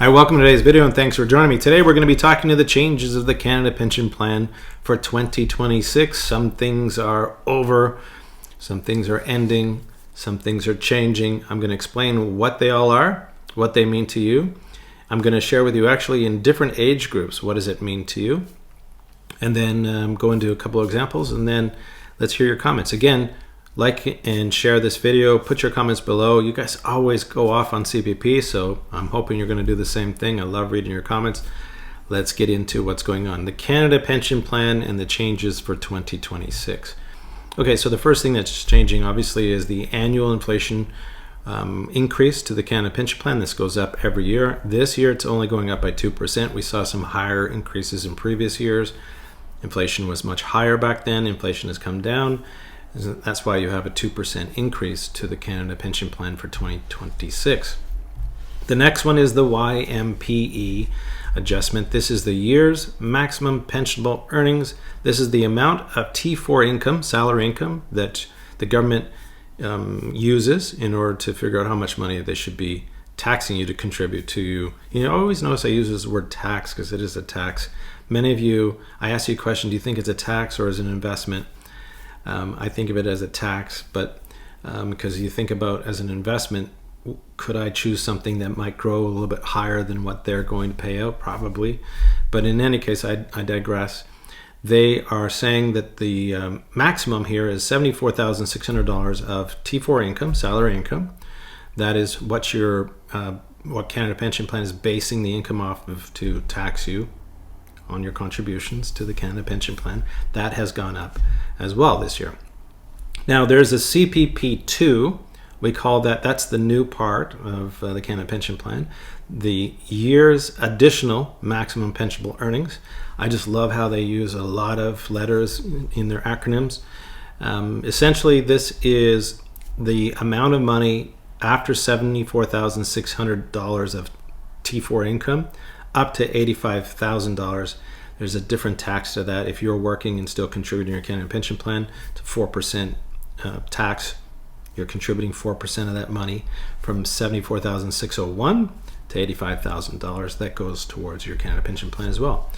Hi, welcome to today's video and thanks for joining me. Today we're going to be talking to the changes of the Canada Pension Plan for 2026. Some things are over, some things are ending, some things are changing. I'm going to explain what they all are, what they mean to you. I'm going to share with you actually in different age groups, what does it mean to you? And then go into a couple of examples and then let's hear your comments. Again, like and share this video, put your comments below. You guys always go off on CPP, so I'm hoping you're going to do the same thing. I love reading your comments. Let's get into what's going on. The Canada Pension Plan and the changes for 2026. Okay, so the first thing that's changing obviously is the annual inflation increase to the Canada Pension Plan. This goes up every year. This year it's only going up by 2%. We saw some higher increases in previous years. Inflation was much higher back then. Inflation has come down. That's why you have a 2% increase to the Canada Pension Plan for 2026. The next one is the YMPE adjustment. This is the year's maximum pensionable earnings. This is the amount of T4 income, salary income, that the government uses in order to figure out how much money they should be taxing you to contribute to you. You know, always notice I use this word tax because it is a tax. Many of you, I ask you a question, do you think it's a tax or is it an investment? I think of it as a tax, but because you think about as an investment, could I choose something that might grow a little bit higher than what they're going to pay out? Probably. But in any case, I digress. They are saying that the maximum here is $74,600 of T4 income, salary income. That is what what Canada Pension Plan is basing the income off of to tax you on your contributions to the Canada Pension Plan. That has gone up as well this year. Now there's a CPP2, we call that's the new part of the Canada Pension Plan, the year's additional maximum pensionable earnings. I just love how they use a lot of letters in their acronyms. Essentially this is the amount of money after $74,600 of T4 income up to $85,000. There's a different tax to that. If you're working and still contributing to your Canada Pension Plan, to 4% tax, you're contributing 4% of that money from $74,601 to $85,000. That goes towards your Canada Pension Plan as well.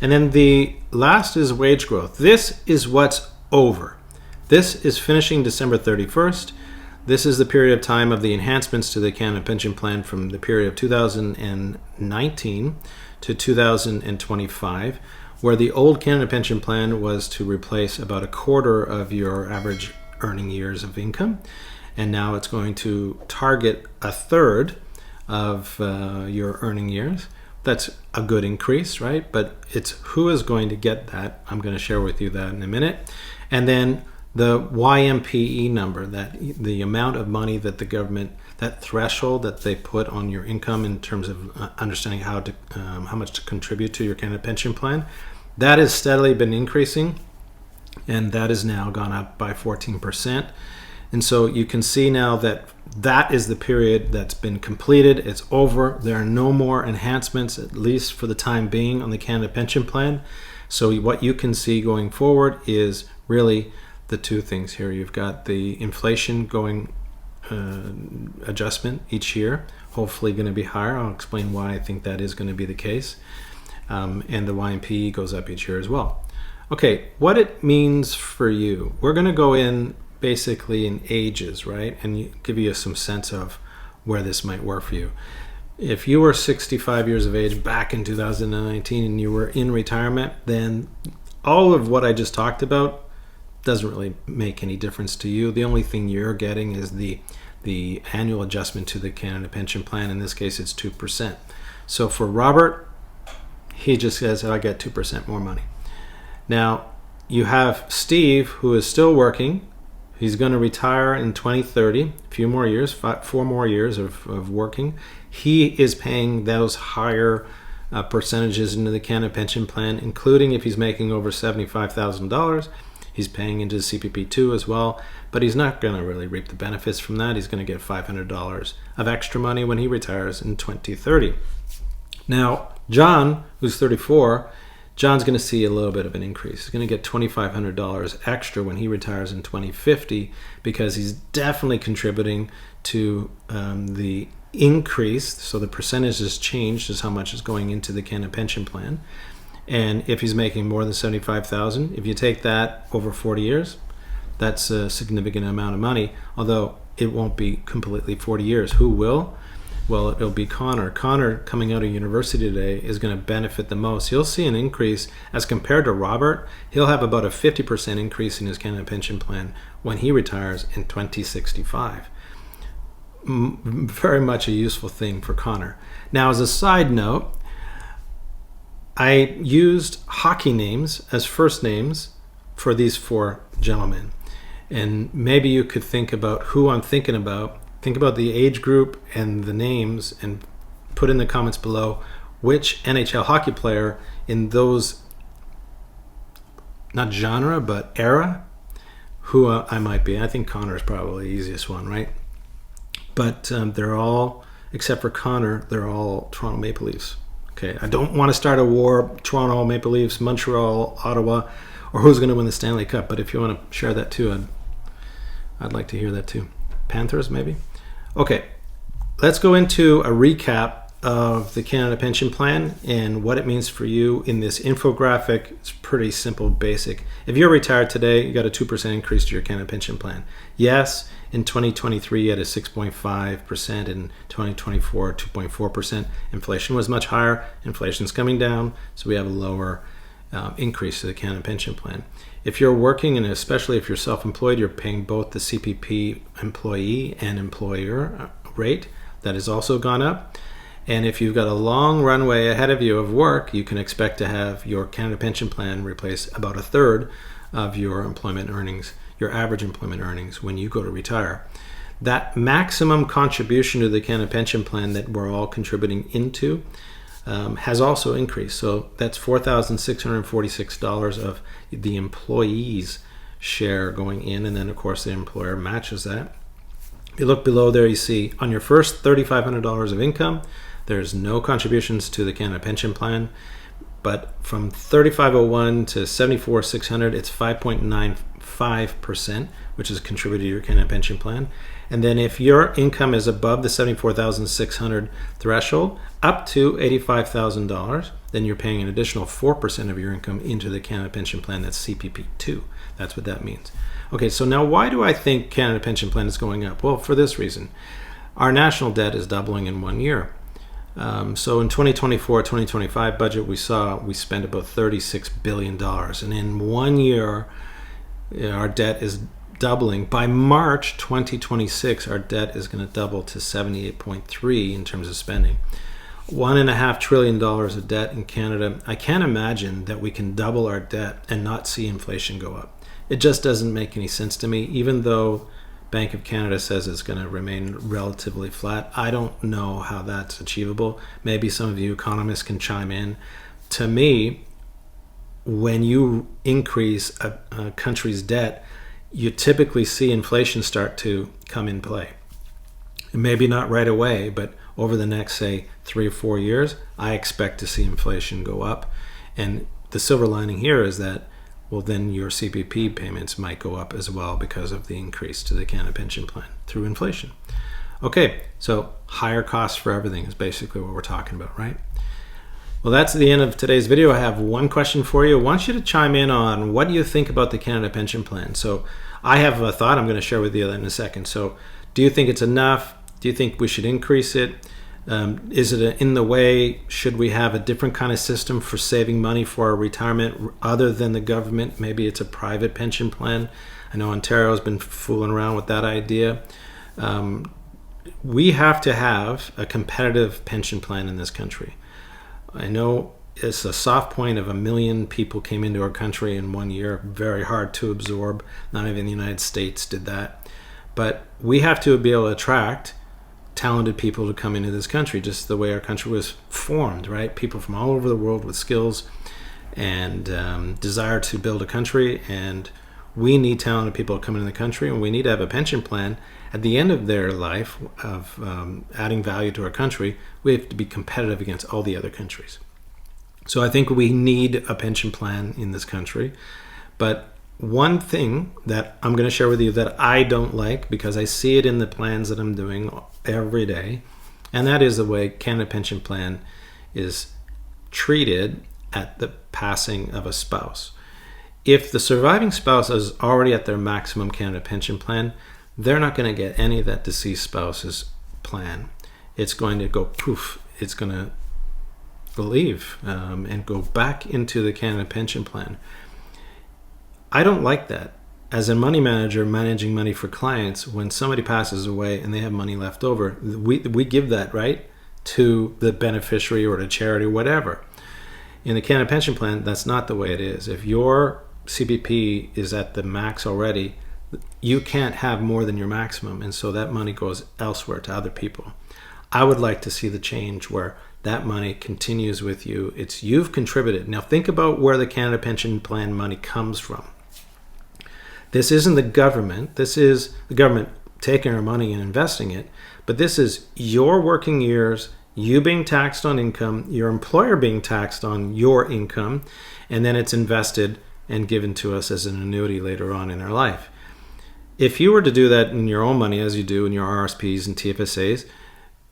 And then the last is wage growth. This is what's over. This is finishing December 31st. This is the period of time of the enhancements to the Canada Pension Plan from the period of 2019 to 2025, where the old Canada Pension Plan was to replace about a quarter of your average earning years of income, and now it's going to target a third of your earning years. That's a good increase, right? But it's who is going to get that. I'm going to share with you that in a minute. And then the YMPE number, that the amount of money that the government, that threshold that they put on your income in terms of understanding how much to contribute to your Canada Pension Plan, that has steadily been increasing, and that has now gone up by 14%. And so you can see now that that is the period that's been completed. It's over. There are no more enhancements, at least for the time being, on the Canada Pension Plan. So what you can see going forward is really the two things here. You've got the inflation going adjustment each year, hopefully going to be higher. I'll explain why I think that is going to be the case. And the YMPE goes up each year as well. Okay, what it means for you. We're going to go in basically in ages, right? And give you some sense of where this might work for you. If you were 65 years of age back in 2019 and you were in retirement, then all of what I just talked about doesn't really make any difference to you. The only thing you're getting is the annual adjustment to the Canada Pension Plan. In this case, it's 2%. So for Robert, he just says, I get 2% more money. Now, you have Steve, who is still working. He's going to retire in 2030, a few more years, 4 more years of working. He is paying those higher percentages into the Canada Pension Plan, including if he's making over $75,000. He's paying into the CPP2 as well, but he's not going to really reap the benefits from that. He's going to get $500 of extra money when he retires in 2030. Now, John, who's 34, John's going to see a little bit of an increase. He's going to get $2,500 extra when he retires in 2050 because he's definitely contributing to the increase, so the percentage is changed, is how much is going into the Canada Pension Plan. And if he's making more than $75,000, if you take that over 40 years, that's a significant amount of money, although it won't be completely 40 years. Who will? Well, it'll be Connor. Connor, coming out of university today, is going to benefit the most. He'll see an increase as compared to Robert. He'll have about a 50% increase in his Canada Pension Plan when he retires in 2065. Very much a useful thing for Connor. Now, as a side note, I used hockey names as first names for these four gentlemen. And maybe you could think about who I'm thinking about. Think about the age group and the names, and put in the comments below which NHL hockey player in those, not genre, but era, who I might be. I think Connor is probably the easiest one, right? But they're all, except for Connor, they're all Toronto Maple Leafs. Okay, I don't want to start a war, Toronto Maple Leafs, Montreal, Ottawa, or who's going to win the Stanley Cup. But if you want to share that too, I'd like to hear that too. Panthers, maybe? Okay, let's go into a recap of the Canada Pension Plan and what it means for you in this infographic. It's pretty simple, basic. If you're retired today, you got a 2% increase to your Canada Pension Plan. Yes, in 2023 you had a 6.5%, in 2024 2.4%. Inflation was much higher. Inflation's coming down, so we have a lower increase to the Canada Pension Plan. If you're working, and especially if you're self-employed, you're paying both the CPP employee and employer rate. That has also gone up. And if you've got a long runway ahead of you of work, you can expect to have your Canada Pension Plan replace about a third of your employment earnings, your average employment earnings, when you go to retire. That maximum contribution to the Canada Pension Plan that we're all contributing into has also increased. So that's $4,646 of the employee's share going in, and then of course the employer matches that. If you look below there, you see on your first $3,500 of income, there's no contributions to the Canada Pension Plan. But from 3,501 to 74,600, it's 5.95%, which is contributed to your Canada Pension Plan. And then if your income is above the 74,600 threshold, up to $85,000, then you're paying an additional 4% of your income into the Canada Pension Plan. That's CPP 2. That's what that means. Okay, so now why do I think Canada Pension Plan is going up? Well, for this reason. Our national debt is doubling in 1 year. So in 2024-2025 budget, we spent about $36 billion. And in 1 year, our debt is doubling. By March 2026, our debt is going to double to 78.3 in terms of spending. $1.5 trillion of debt in Canada. I can't imagine that we can double our debt and not see inflation go up. It just doesn't make any sense to me, even though Bank of Canada says it's going to remain relatively flat. I don't know how that's achievable. Maybe some of you economists can chime in. To me, when you increase a country's debt, you typically see inflation start to come in play. Maybe not right away, but over the next, say, 3 or 4 years, I expect to see inflation go up. And the silver lining here is that, well, then your CPP payments might go up as well because of the increase to the Canada Pension Plan through inflation. Okay, so higher costs for everything is basically what we're talking about, right? Well, that's the end of today's video. I have one question for you. I want you to chime in on what do you think about the Canada Pension Plan. So I have a thought I'm going to share with you in a second. So do you think it's enough? Do you think we should increase it? Is it in the way? Should we have a different kind of system for saving money for our retirement other than the government? Maybe it's a private pension plan. I know Ontario's been fooling around with that idea. We have to have a competitive pension plan in this country. I know it's a soft point of 1 million people came into our country in 1 year. Very hard to absorb. Not even the United States did that. But we have to be able to attract talented people to come into this country, just the way our country was formed, right? People from all over the world with skills and desire to build a country, and we need talented people to come into the country, and we need to have a pension plan at the end of their life of adding value to our country. We have to be competitive against all the other countries. So I think we need a pension plan in this country. But one thing that I'm going to share with you that I don't like, because I see it in the plans that I'm doing every day, And that is the way Canada Pension Plan is treated at the passing of a spouse. If the surviving spouse is already at their maximum Canada Pension Plan, they're not going to get any of that deceased spouse's plan. It's going to go poof. It's going to leave and go back into the Canada Pension Plan. I don't like that. As a money manager managing money for clients, when somebody passes away and they have money left over, we give that right to the beneficiary or to charity or whatever. In the Canada Pension Plan, that's not the way it is. If your CPP is at the max already, you can't have more than your maximum, and so that money goes elsewhere to other people. I would like to see the change where that money continues with you. You've contributed. Now think about where the Canada Pension Plan money comes from. This isn't the government. This is the government taking our money and investing it. But this is your working years, you being taxed on income, your employer being taxed on your income, and then it's invested and given to us as an annuity later on in our life. If you were to do that in your own money, as you do in your RSPs and TFSAs,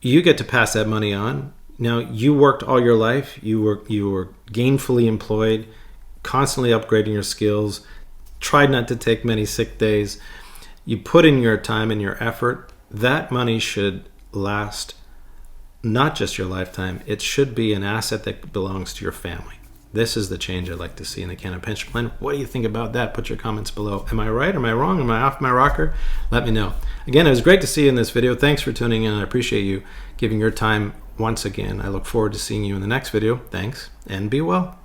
you get to pass that money on. Now, you worked all your life. You were gainfully employed, constantly upgrading your skills, tried not to take many sick days. You put in your time and your effort. That money should last not just your lifetime. It should be an asset that belongs to your family. This is the change I'd like to see in the Canada Pension Plan. What do you think about that? Put your comments below. Am I right? Am I wrong? Am I off my rocker? Let me know. Again, it was great to see you in this video. Thanks for tuning in. I appreciate you giving your time once again. I look forward to seeing you in the next video. Thanks, and be well.